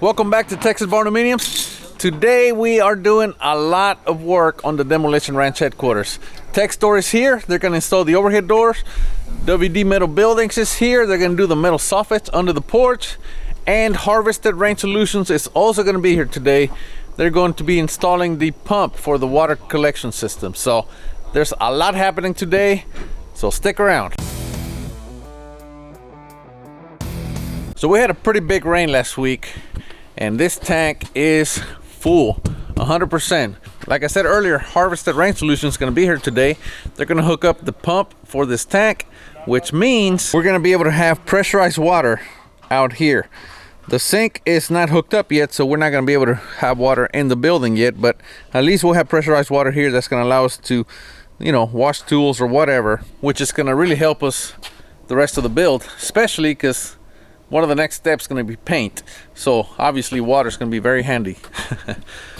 Welcome back to Texas Barndominiums. Today we are doing a lot of work on the Demolition Ranch headquarters. TexDoor is here. They're going to install the overhead doors. WD Metal Buildings is here. They're going to do the metal soffits under the porch. And Harvested Rain Solutions is also going to be here today. They're going to be installing the pump for the water collection system. So there's a lot happening today, so stick around. So we had a pretty big rain last week, and this tank is full 100%. Like I said earlier, Harvested Rain Solutions is going to be here today. They're going to hook up the pump for this tank, which means we're going to be able to have pressurized water out here. The sink is not hooked up yet, so we're not going to be able to have water in the building yet, but at least we'll have pressurized water here that's going to allow us to, you know, wash tools or whatever, which is going to really help us the rest of the build, especially because one of the next steps is going to be paint. So obviously water is going to be very handy.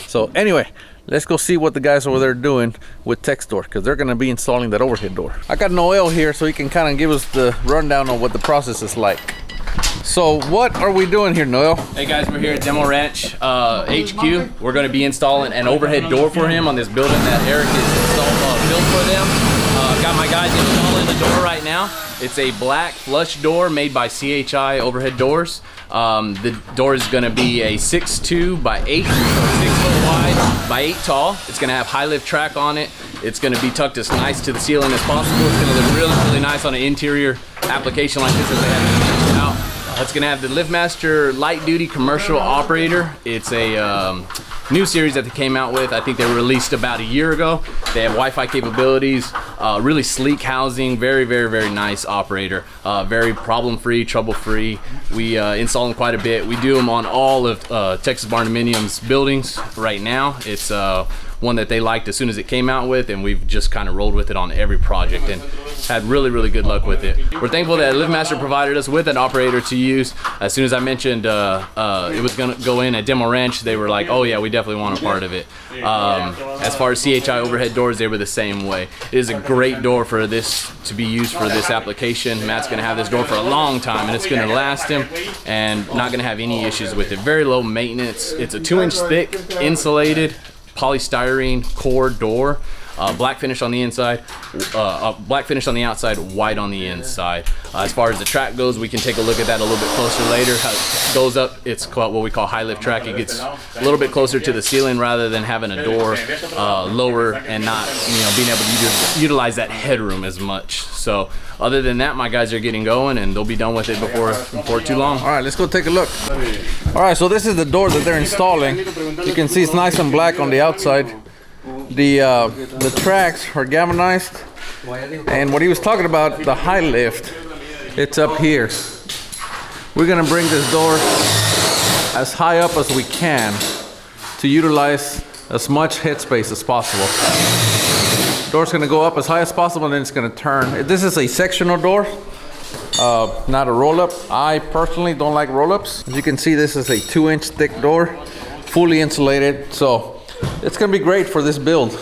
So anyway, let's go see what the guys over there are doing with TexDoor, because they're going to be installing that overhead door. I got Noel here so he can kind of give us the rundown on what the process is like. So what are we doing here, Noel? Hey guys, we're here at Demo Ranch HQ. We're going to be installing an overhead door for him on this building that Eric is built for them. Got my guys installing the door right now. It's a black flush door made by CHI Overhead Doors. The door is going to be a 6'2" by 8, 6 foot wide by 8 tall. It's going to have high lift track on it. It's going to be tucked as nice to the ceiling as possible. It's going to look really, really nice on an interior application like this as they have it out. It's going to have the LiftMaster Light Duty Commercial Operator. It's a new series that they came out with. I think they were released about a year ago. They have Wi-Fi capabilities, really sleek housing, very, very, very nice operator. Very problem-free, trouble-free. We install them quite a bit. We do them on all of Texas Barndominiums buildings right now. It's one that they liked as soon as it came out with, and we've just kind of rolled with it on every project and had really, really good luck with it. We're thankful that LiftMaster provided us with an operator to use. As soon as I mentioned it was going to go in at Demo Ranch, they were like, oh yeah, we definitely want a part of it. As far as CHI overhead doors, they were the same way. It is a great door for this to be used for this application. Matt's going to have this door for a long time, and it's going to last him and not going to have any issues with it. Very low maintenance. It's a 2-inch thick, insulated, polystyrene core door, black finish on the inside, black finish on the outside, white on the inside. As far as the track goes, we can take a look at that a little bit closer later. How it goes up, it's called what we call high lift track. It gets a little bit closer to the ceiling rather than having a door lower and not, you know, being able to utilize that headroom as much. So other than that, my guys are getting going and they'll be done with it before too long. All right, let's go take a look. All right, so this is the door that they're installing. You can see it's nice and black on the outside. The tracks are galvanized, and what he was talking about, the high lift, it's up here. We're gonna bring this door as high up as we can to utilize as much headspace as possible. Door's gonna go up as high as possible, and then it's gonna turn. This is a sectional door, not a roll-up. I personally don't like roll-ups. As you can see, this is a 2-inch thick door, fully insulated, so it's gonna be great for this build.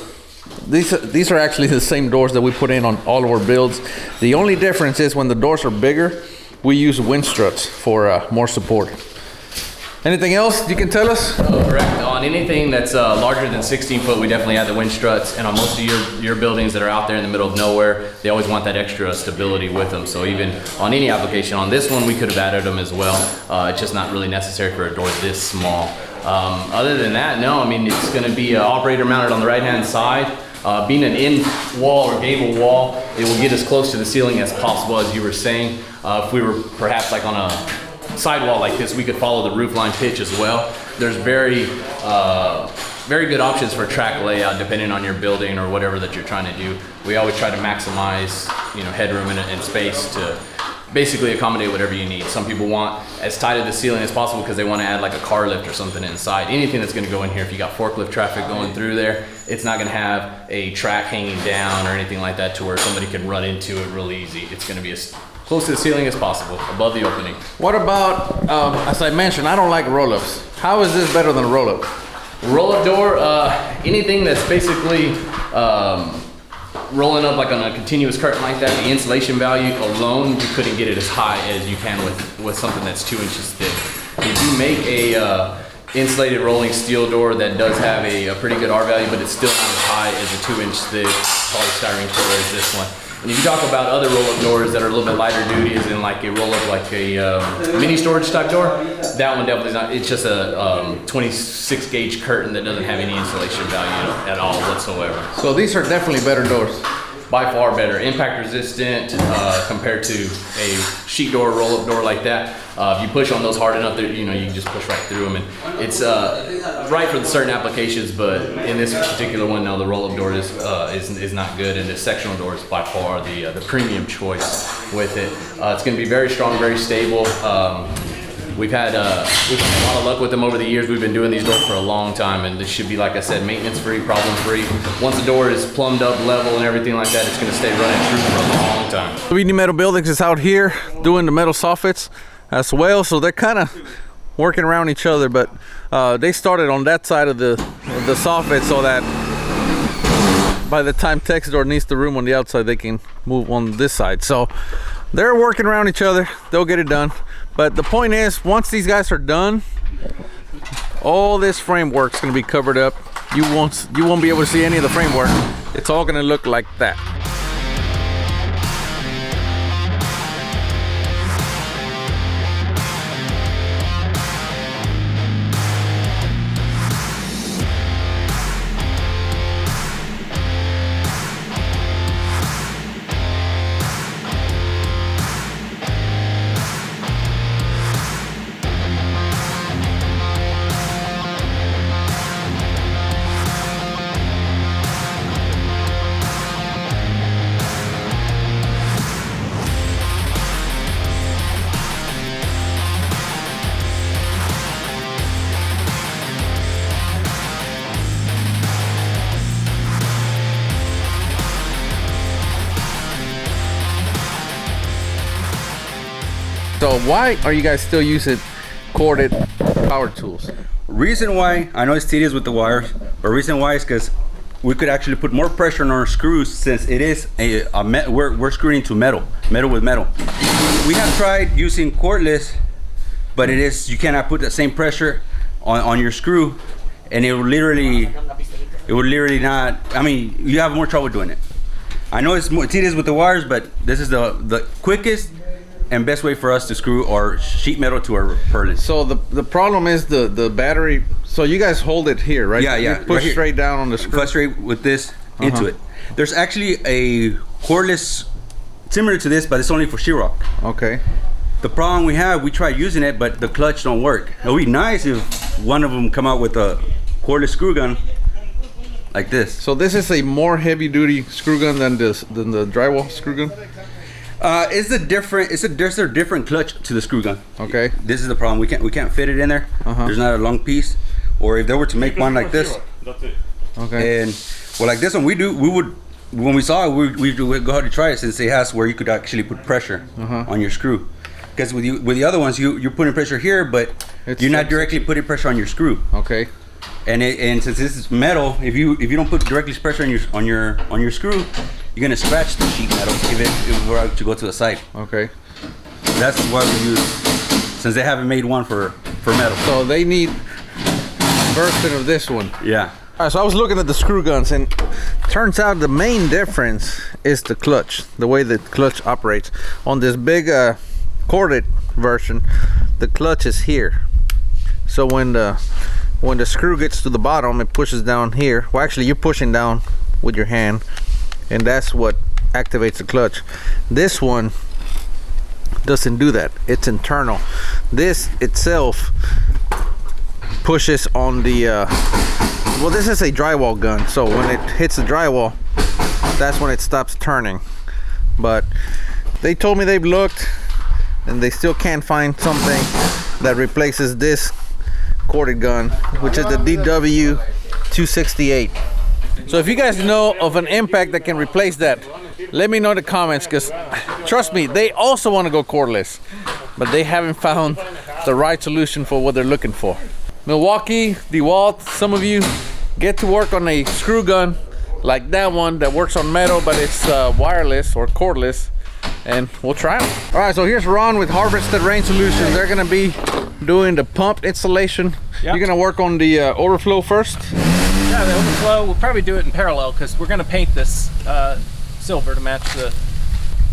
These are actually the same doors that we put in on all of our builds. The only difference is when the doors are bigger, we use wind struts for more support. Anything else you can tell us? Correct. On anything that's larger than 16 foot, we definitely add the wind struts. And on most of your buildings that are out there in the middle of nowhere, they always want that extra stability with them. So even on any application, on this one, we could have added them as well. It's just not really necessary for a door this small. Other than that, no, I mean, it's going to be operator mounted on the right-hand side. Being an in wall or gable wall, it will get as close to the ceiling as possible, as you were saying. If we were perhaps like on a sidewall like this, we could follow the roof line pitch as well. There's very good options for track layout depending on your building or whatever that you're trying to do. We always try to maximize, you know, headroom and space to basically accommodate whatever you need. Some people want as tight of the ceiling as possible because they want to add like a car lift or something inside. Anything that's going to go in here, if you got forklift traffic going through there, it's not going to have a track hanging down or anything like that to where somebody can run into it real easy. It's going to be as close to the ceiling as possible, above the opening. What about, as I mentioned, I don't like roll-ups. How is this better than a roll-up? Roll-up door, anything that's basically rolling up like on a continuous curtain like that, the insulation value alone, you couldn't get it as high as you can with something that's 2 inches thick. We do make a insulated rolling steel door that does have a pretty good R value, but it's still not as high as a 2-inch thick polystyrene core as this one. And if you talk about other roll-up doors that are a little bit lighter duty, as in like a roll-up like a mini storage type door, that one definitely is not. It's just a 26 gauge curtain that doesn't have any insulation value at all whatsoever. So these are definitely better doors. By far better, impact resistant compared to a sheet door, roll-up door like that. If you push on those hard enough, you know, you can just push right through them, and it's right for certain applications. But in this particular one, no, the roll-up door is not good, and the sectional door is by far the premium choice with it. It's going to be very strong, very stable. We've had a lot of luck with them over the years. We've been doing these doors for a long time, and this should be, like I said, maintenance-free, problem-free. Once the door is plumbed up, level, and everything like that, it's going to stay running true for a long time. 3D Metal Buildings is out here doing the metal soffits as well, so they're kind of working around each other, but they started on that side of the soffit so that by the time TexDoor needs the room on the outside, they can move on this side. So they're working around each other. They'll get it done. But the point is, once these guys are done, all this framework's gonna be covered up. You won't be able to see any of the framework. It's all gonna look like that. So why are you guys still using corded power tools? Reason why, I know it's tedious with the wires, but reason why is because we could actually put more pressure on our screws, since it is we're screwing into metal with metal. We have tried using cordless, but you cannot put the same pressure on your screw, and it would literally not, I mean, you have more trouble doing it. I know it's more tedious with the wires, but this is the quickest and best way for us to screw our sheet metal to our purlin. So the problem is the battery. So you guys hold it here, right? Yeah, yeah. You push right straight down on the screw. Push straight with this into it. There's actually a cordless similar to this, but it's only for sheetrock. Okay. The problem we tried using it, but the clutch don't work. It would be nice if one of them come out with a cordless screw gun like this. So this is a more heavy duty screw gun than the drywall screw gun? There's a different clutch to the screw gun. Okay. This is the problem. We can't fit it in there. There's not a long piece. Or if they were to make one like this. Okay. And well, like this one, when we saw it, we would go ahead and try it, since it has where you could actually put pressure on your screw. Because with the other ones, you're putting pressure here, but you're not directly putting pressure on your screw. Okay. And since this is metal, if you don't put directly pressure on your screw, you're gonna scratch the sheet metal if it were to go to the side. Okay. That's why we use, since they haven't made one for metal. So they need a version of this one. Yeah. All right, so I was looking at the screw guns, and turns out the main difference is the clutch, the way the clutch operates. On this big corded version, the clutch is here. So when the screw gets to the bottom, it pushes down here. Well, actually, you're pushing down with your hand, and that's what activates the clutch. This one doesn't do that. It's internal. This itself pushes on the well, this is a drywall gun, so when it hits the drywall, that's when it stops turning. But they told me they've looked and they still can't find something that replaces this corded gun, which is the DW 268. So if you guys know of an impact that can replace that, let me know in the comments, because trust me, they also want to go cordless, but they haven't found the right solution for what they're looking for. Milwaukee, DeWalt, some of you get to work on a screw gun like that one that works on metal, but it's wireless or cordless, and we'll try them. All right, so here's Ron with Harvested Rain Solutions. They're gonna be doing the pump installation. Yep. You're gonna work on the overflow first? Yeah, the overflow, we'll probably do it in parallel because we're gonna paint this silver to match the...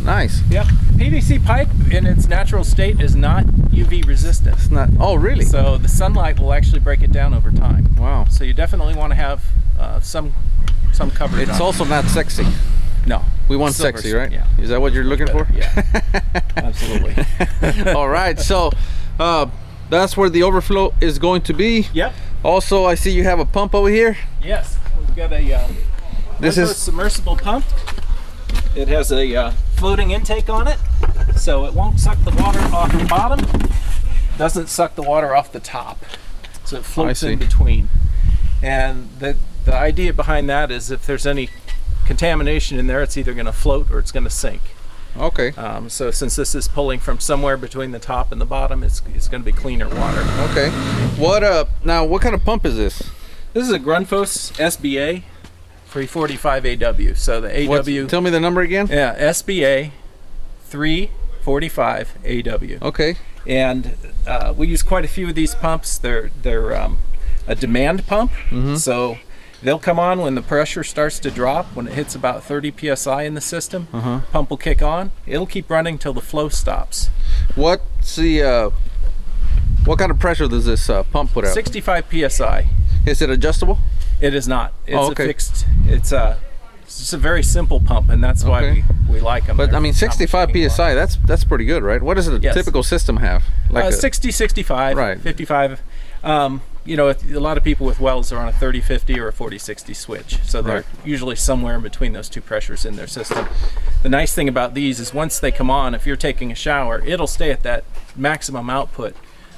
Nice. Yep. PVC pipe in its natural state is not UV resistant. It's not, oh really? So the sunlight will actually break it down over time. Wow. So you definitely want to have some coverage. It's also not sexy. No. We want Silver, sexy, right? yeah. Is that what you're looking for? Yeah. Absolutely. All right, so that's where the overflow is going to be. Yep. Also, I see you have a pump over here. Yes. We've got a This is submersible pump. It has a floating intake on it, so it won't suck the water off the bottom. Doesn't suck the water off the top, so it floats in between. And the idea behind that is if there's any contamination in there, it's either going to float or it's going to sink. Okay. So since this is pulling from somewhere between the top and the bottom, it's going to be cleaner water. Okay. Now what kind of pump is this? This is a Grundfos SBA 345 AW. So the AW. Tell me the number again. Yeah, SBA 345 AW. Okay. And we use quite a few of these pumps. They're a demand pump, so they'll come on when the pressure starts to drop. When it hits about 30 psi in the system, pump will kick on. It'll keep running till the flow stops. What's the what kind of pressure does this pump put out? 65 psi. Is it adjustable? It is not. It's a fixed. It's just a very simple pump, and that's why we like them. But I mean, 65 psi. That's pretty good, right? What does a typical system have? Like 60, 65, right. 55. You know, a lot of people with wells are on a 30-50 or a 40-60 switch, so they're usually somewhere in between those two pressures in their system. The nice thing about these is once they come on, if you're taking a shower, it'll stay at that maximum output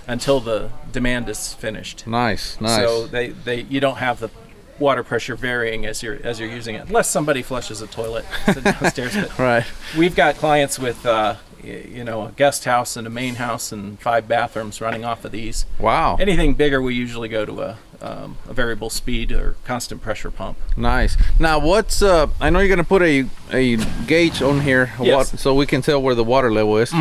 until the demand is finished. Nice. So you don't have the water pressure varying as you're using it, unless somebody flushes a toilet downstairs. But right. We've got clients with you know, a guest house and a main house and 5 bathrooms running off of these. Wow. Anything bigger, we usually go to a variable speed or constant pressure pump. Nice. Now, what's I know you're gonna put a gauge on here, so we can tell where the water level is.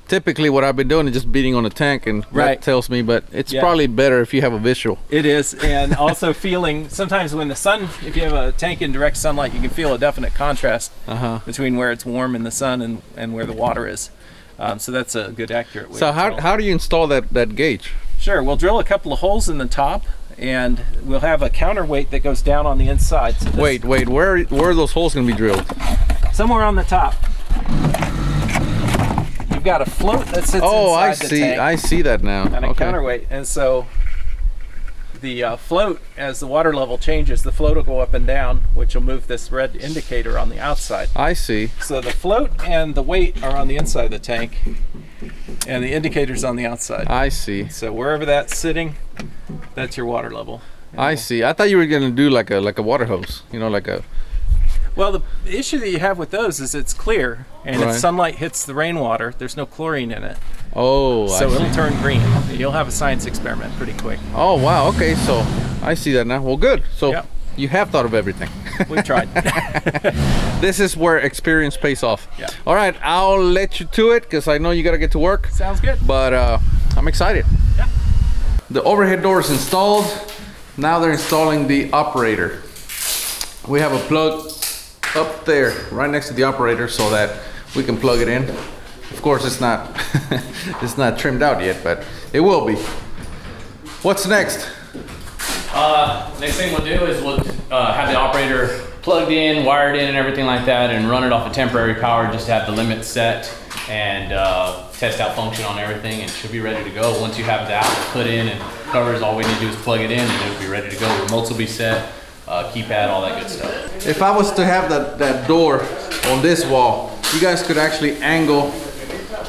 Typically, what I've been doing is just beating on the tank, and that tells me. But it's probably better if you have a visual. It is, and also feeling sometimes when the sun, if you have a tank in direct sunlight, you can feel a definite contrast between where it's warm in the sun and where the water is. So that's a good accurate way. So how do you install that gauge? Sure, we'll drill a couple of holes in the top, and we'll have a counterweight that goes down on the inside. So wait, where are those holes going to be drilled? Somewhere on the top. You've got a float that sits inside the tank. I see that now. And a counterweight, and so the float, as the water level changes, the float will go up and down, which will move this red indicator on the outside. I see. So the float and the weight are on the inside of the tank, and the indicator's on the outside. I see. So wherever that's sitting, that's your water level. I see. I thought you were gonna do like a water hose, you know, like a. Well, the issue that you have with those is it's clear, and if sunlight hits the rainwater, there's no chlorine in it. Oh, so it'll turn green. You'll have a science experiment pretty quick. Oh wow. Okay, so I see that now. Well, good. So you have thought of everything. We've tried. This is where experience pays off. Yeah. All right, I'll let you to it because I know you gotta get to work. Sounds good. But I'm excited. Yeah. The overhead door is installed. Now they're installing the operator. We have a plug up there right next to the operator so that we can plug it in. Of course, it's not it's not trimmed out yet, but it will be. What's next? Next thing we'll do is we'll have the operator plugged in, wired in, and everything like that, and run it off a temporary power just to have the limits set and test out function on everything, and it should be ready to go. Once you have that put in and covers, all we need to do is plug it in and it'll be ready to go. Remotes will be set, keypad, all that good stuff. If I was to have that door on this wall, you guys could actually angle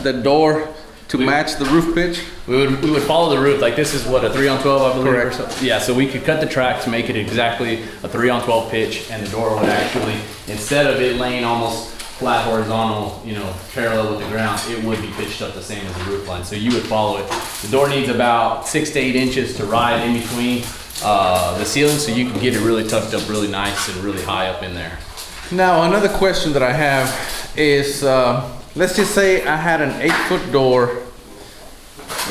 the door to match the roof pitch? We would follow the roof. Like this is what, a 3-on-12, I believe? Correct. Or so. Yeah, so we could cut the track to make it exactly a 3-on-12 pitch, and the door would actually, instead of it laying almost flat horizontal, you know, parallel with the ground, it would be pitched up the same as the roof line. So you would follow it. The door needs about 6 to 8 inches to ride in between the ceiling, so you can get it really tucked up really nice and really high up in there. Now, another question that I have is, let's just say I had an 8-foot door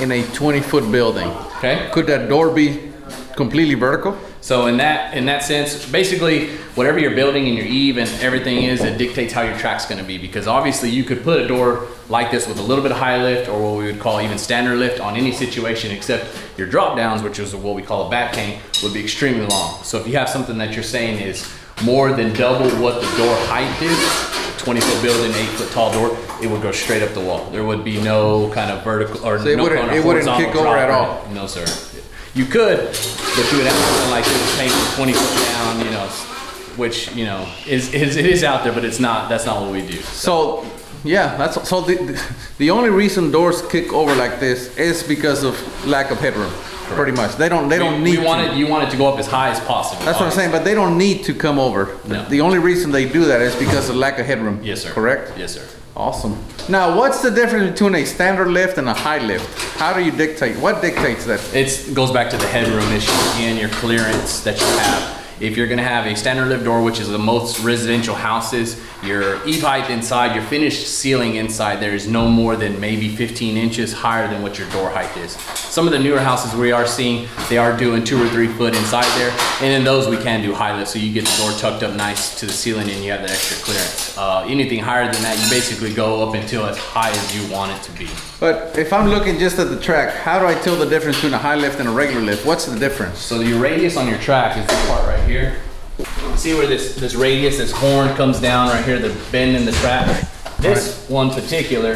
in a 20-foot building. Okay. Could that door be completely vertical? So in that sense, basically whatever you're building in your eave and everything is, it dictates how your track's gonna be, because obviously you could put a door like this with a little bit of high lift, or what we would call even standard lift, on any situation except your drop downs, which is what we call a back cane, would be extremely long. So if you have something that you're saying is more than double what the door height is, 20-foot building, 8-foot tall door, it would go straight up the wall. There would be no kind of vertical or So it wouldn't kick over at all? No, sir. You could, but you would have something like this paint from 20 foot down, you know, which, you know, it is out there, but it's not, that's not what we do. So yeah, that's so the only reason doors kick over like this is because of lack of headroom. Correct. Pretty much. They don't need you want it to go up as high as possible. That's what I'm saying, but they don't need to come over. No. The only reason they do that is because of lack of headroom. Yes, sir. Correct? Yes, sir. Awesome. Now, what's the difference between a standard lift and a high lift? How do you dictate? What dictates that? It goes back to the headroom issue and your clearance that you have. If you're gonna have a standard lift door, which is the most residential houses, your eave height inside, your finished ceiling inside there is no more than maybe 15 inches higher than what your door height is. Some of the newer houses we are seeing, they are doing 2 or 3 foot inside there, and in those we can do high lift, so you get the door tucked up nice to the ceiling and you have that extra clearance. Anything higher than that, you basically go up until as high as you want it to be. But if I'm looking just at the track, how do I tell the difference between a high lift and a regular lift? What's the difference? So your radius on your track is this part right here. See where this radius, this horn comes down right here, the bend in the track? This one particular,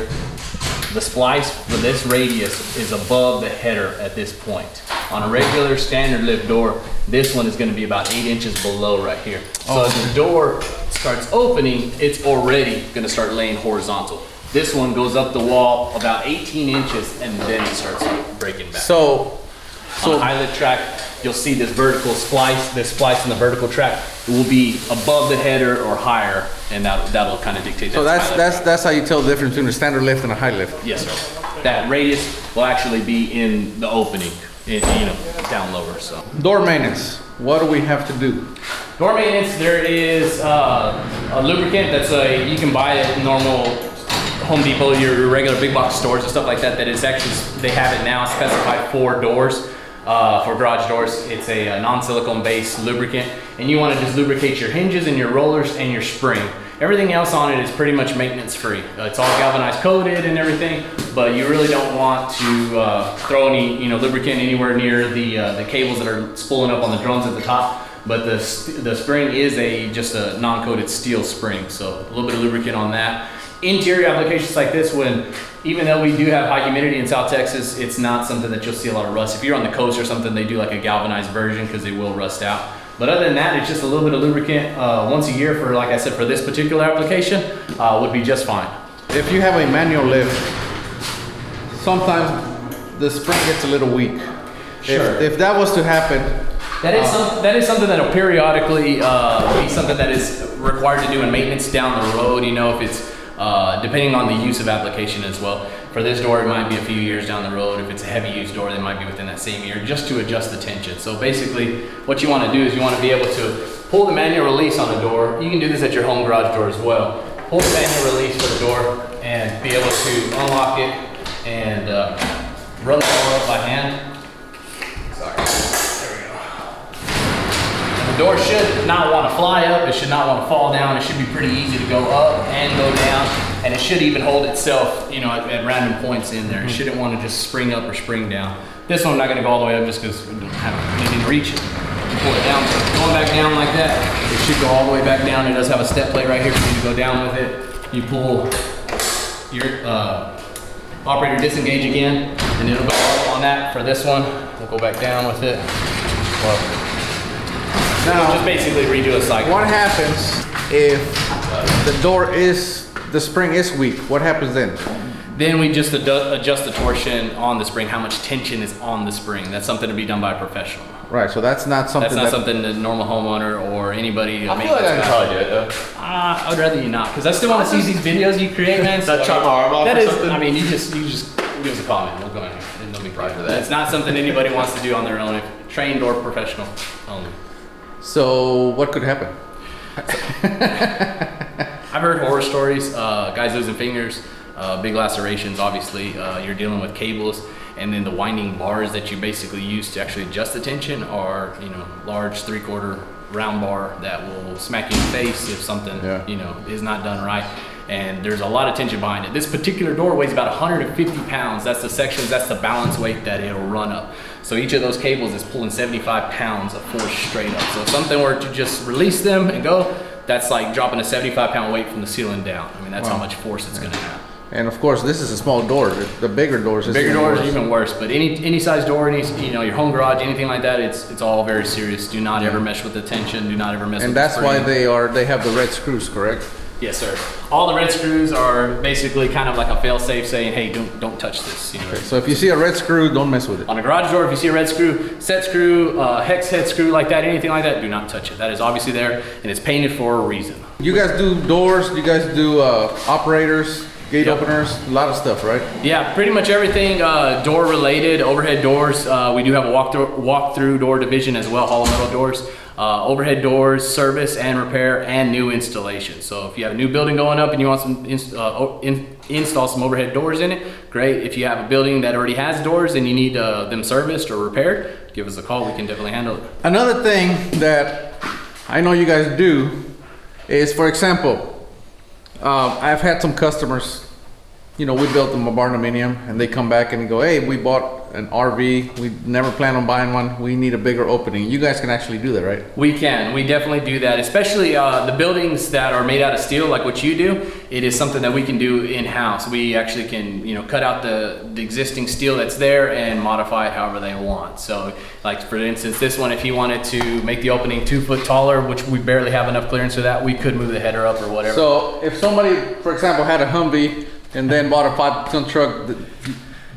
the splice for this radius is above the header at this point. On a regular standard lift door, this one is gonna be about 8 inches below right here. So as the door starts opening, it's already gonna start laying horizontal. This one goes up the wall about 18 inches and then it starts breaking back. So on a high lift track, you'll see this vertical splice, this splice in the vertical track, it will be above the header or higher, and that'll kind of dictate that. So that's how you tell the difference between a standard lift and a high lift? Yes, sir. That radius will actually be in the opening, down lower, so. Door maintenance, what do we have to do? Door maintenance, there is a lubricant you can buy at normal Home Depot, your regular big box stores and stuff like that, is actually, they have it now specified for doors. For garage doors, it's a non-silicone based lubricant, and you want to just lubricate your hinges and your rollers and your spring. Everything else on it is pretty much maintenance free. It's all galvanized coated and everything, but you really don't want to throw any lubricant anywhere near the cables that are spooling up on the drums at the top. But the spring is just a non-coated steel spring, so a little bit of lubricant on that. Interior applications like this, even though we do have high humidity in South Texas, it's not something that you'll see a lot of rust. If you're on the coast or something, they do like a galvanized version because they will rust out. But other than that, it's just a little bit of lubricant once a year for, like I said, for this particular application, would be just fine. If you have a manual lift, sometimes the spring gets a little weak. Sure. If that was to happen, that is something that'll periodically be something that is required to do in maintenance down the road. If it's depending on the use of application as well. For this door, it might be a few years down the road. If it's a heavy use door, they might be within that same year, just to adjust the tension. So basically, what you want to do is you want to be able to pull the manual release on the door. You can do this at your home garage door as well. Pull the manual release for the door and be able to unlock it and run the door up by hand. Sorry. There we go. And the door should not want to fly up. It should not want to fall down. It should be pretty easy to go up and go down. And it should even hold itself, at random points in there. It shouldn't want to just spring up or spring down. This one I'm not going to go all the way up just because we don't have anything to reach it. You pull it down, going back down like that. It should go all the way back down. It does have a step plate right here for you to go down with it. You pull your operator disengage again, and it'll go up on that. For this one, we'll go back down with it. Now, just basically redo a cycle. What happens if the spring is weak? What happens then? Then we just adjust the torsion on the spring, how much tension is on the spring. That's something to be done by a professional. Right, so that's not something something the normal homeowner or anybody. I feel like I can probably do it though. I would rather you not, because I still want to see these videos you create, man. That chop my arm off or something? I mean, you just give us a call, man. We'll go in here. There's no big problem for that. It's not something anybody wants to do on their own. Trained or professional only. So what could happen? I've heard horror stories, guys losing fingers, big lacerations, obviously. You're dealing with cables. And then the winding bars that you basically use to actually adjust the tension are, you know, large 3/4 round bar that will smack you in the face if something, you know, is not done right. And there's a lot of tension behind it. This particular door weighs about 150 pounds. That's the sections, that's the balance weight that it'll run up. So each of those cables is pulling 75 pounds of force straight up. So if something were to just release them and go, that's like dropping a 75-pound weight from the ceiling down. I mean, that's how much force it's gonna have. And of course, this is a small door. The bigger doors is Even worse. But any size door, you know, your home garage, anything like that, it's all very serious. Do not ever mess with the tension. Do not ever mess with the spring. And that's why they have the red screws, correct? Yes, sir. All the red screws are basically kind of like a fail-safe saying, hey, don't touch this. You know? So if you see a red screw, don't mess with it. On a garage door, if you see a red screw, set screw, hex head screw like that, anything like that, do not touch it. That is obviously there, and it's painted for a reason. You guys do doors, you guys do operators, gate openers, a lot of stuff, right? Yeah, pretty much everything door related, overhead doors. We do have a walk-through door division as well, hollow metal doors. Overhead doors, service and repair, and new installation. So if you have a new building going up and you want some install some overhead doors in it, great. If you have a building that already has doors and you need them serviced or repaired, give us a call. We can definitely handle it. Another thing that I know you guys do is, for example, I've had some customers, you know, we built them a Barndominium and they come back and go, hey, we bought an RV, we never plan on buying one, we need a bigger opening. You guys can actually do that, right? We can, we definitely do that, especially the buildings that are made out of steel like what you do. It is something that we can do in-house. We actually can, you know, cut out the existing steel that's there and modify it however they want. So like for instance, this one, if you wanted to make the opening 2 foot taller, which we barely have enough clearance for that, we could move the header up or whatever. So if somebody, for example, had a Humvee and then bought a 5-ton truck,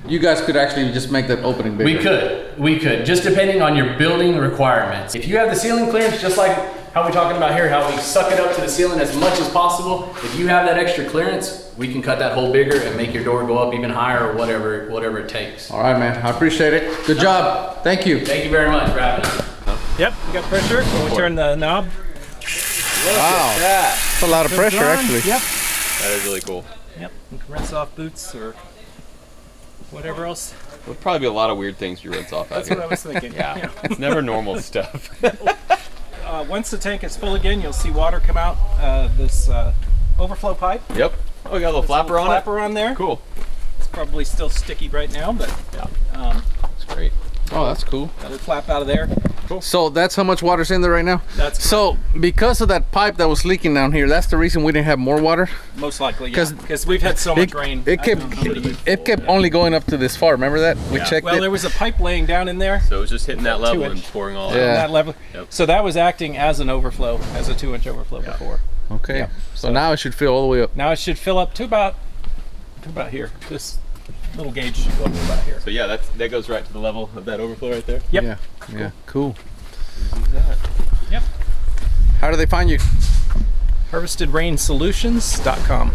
you guys could actually just make that opening bigger. We could, just depending on your building requirements. If you have the ceiling clearance, just like how we're talking about here, how we suck it up to the ceiling as much as possible, if you have that extra clearance, we can cut that hole bigger and make your door go up even higher or whatever it takes. All right, man, I appreciate it. Good job, thank you. Thank you very much for having us. Yep, we got pressure. When we turn the knob. Wow, that's a lot of pressure actually. Yep. That is really cool. Yep, you can rinse off boots or whatever else. There'll probably be a lot of weird things you rinse off out That's here. what I was thinking. Yeah, it's never normal stuff. Once the tank is full again, you'll see water come out this overflow pipe. Yep. Oh, we got a little flapper on it? Flapper on there. Cool. It's probably still sticky right now, but Yeah. That's great. Oh, that's cool. that'll flap out of there. So that's how much water's in there right now? That's so because of that pipe that was leaking down here, that's the reason we didn't have more water? Most likely, yeah. Because we've had so much rain. It kept only going up to this far, remember that? We checked well, it. there was a pipe laying down in there. So it was just hitting that level 2 inch. and pouring all out. Yeah. That level. Yep. So that was acting as an overflow, as a 2-inch overflow before. Okay, Yeah. so now it should fill all the way up. Now it should fill up to about here. This little gauge should go up to about here. So yeah, that goes right to the level of that overflow right there. Yep. Yeah, cool. Use that. Yep. How do they find you? HarvestedRainSolutions.com.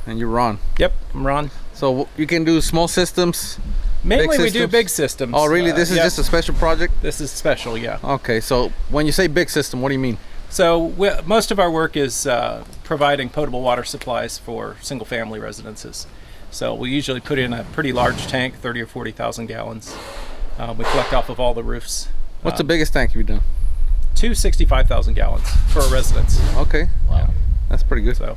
And you're Ron. Yep, I'm Ron. So you can do small systems? Mainly big we systems? do big systems. Oh really, this is yep. just a special project? This is special, yeah. Okay, so when you say big system, what do you mean? So most of our work is providing potable water supplies for single family residences. So we usually put in a pretty large tank, 30 or 40,000 gallons. We collect off of all the roofs. What's the biggest tank you've done? 2 65,000 gallons for a residence. Okay, Wow. that's pretty good. So,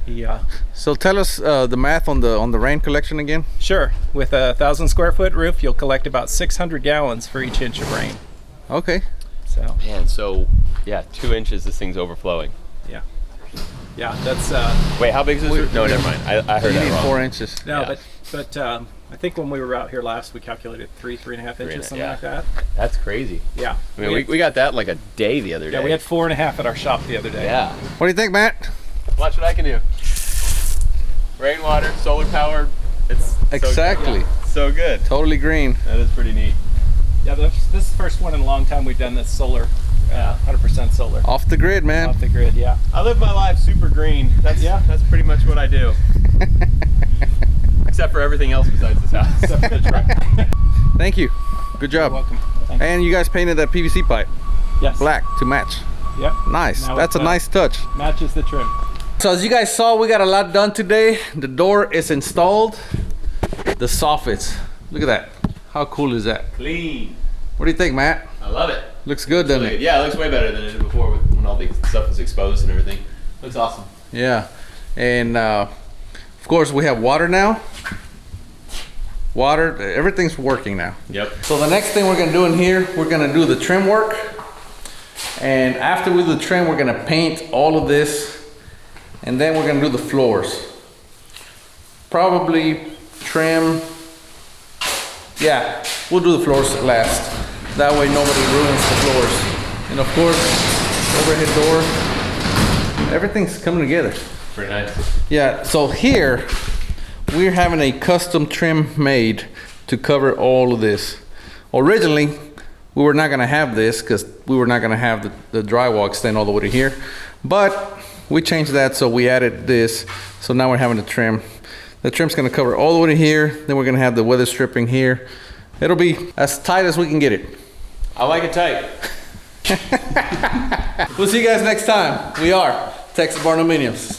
yeah. So tell us the math on the rain collection again. Sure. With a 1,000 square foot roof, you'll collect about 600 gallons for each inch of rain. Okay. So, Man, so yeah, 2 inches this thing's overflowing. yeah. Yeah, that's Wait, how big is this? No, never mind. I heard You that need wrong. 4 inches. no, Yeah. but I think when we were out here last, we calculated 3.5 inches, something yeah. like that. That's crazy. Yeah. I mean, we got that in like a day the other day. Yeah, we had 4.5 at our shop the other day. Yeah. What do you think, Matt? Watch what I can do. Rainwater, solar powered. It's Exactly. so good. Totally green. That is pretty neat. Yeah, this is the first one in a long time we've done this solar, 100% solar. Off the grid, man. Off the grid, yeah. I live my life super green. That's pretty much what I do. Except for everything else besides this house. Except for the truck. Thank you. Good You're job. welcome. Thank you. And you guys painted that PVC pipe Yes. black to match. Yep. Nice. Now That's a it's, nice touch. Matches the trim. So as you guys saw, we got a lot done today. The door is installed. The soffits. Look at that. How cool is that? Clean. What do you think, Matt? I love it. Looks good, doesn't it? Yeah, it looks way better than it did before when all the stuff was exposed and everything. Looks awesome. Yeah. And of course we have water now. Water, everything's working now. Yep. So the next thing we're gonna do in here, we're gonna do the trim work. And after we do the trim, we're gonna paint all of this. And then we're gonna do the floors. Probably trim. Yeah, we'll do the floors last. That way nobody ruins the floors. And of course, overhead door. Everything's coming together. Pretty nice. Yeah, so here, we're having a custom trim made to cover all of this. Originally, we were not gonna have this because we were not gonna have the drywall extend all the way to here. But we changed that, so we added this. So now we're having the trim. The trim's gonna cover all the way to here. Then we're gonna have the weather stripping here. It'll be as tight as we can get it. I like it tight. We'll see you guys next time. We are TexDoor Barndominiums.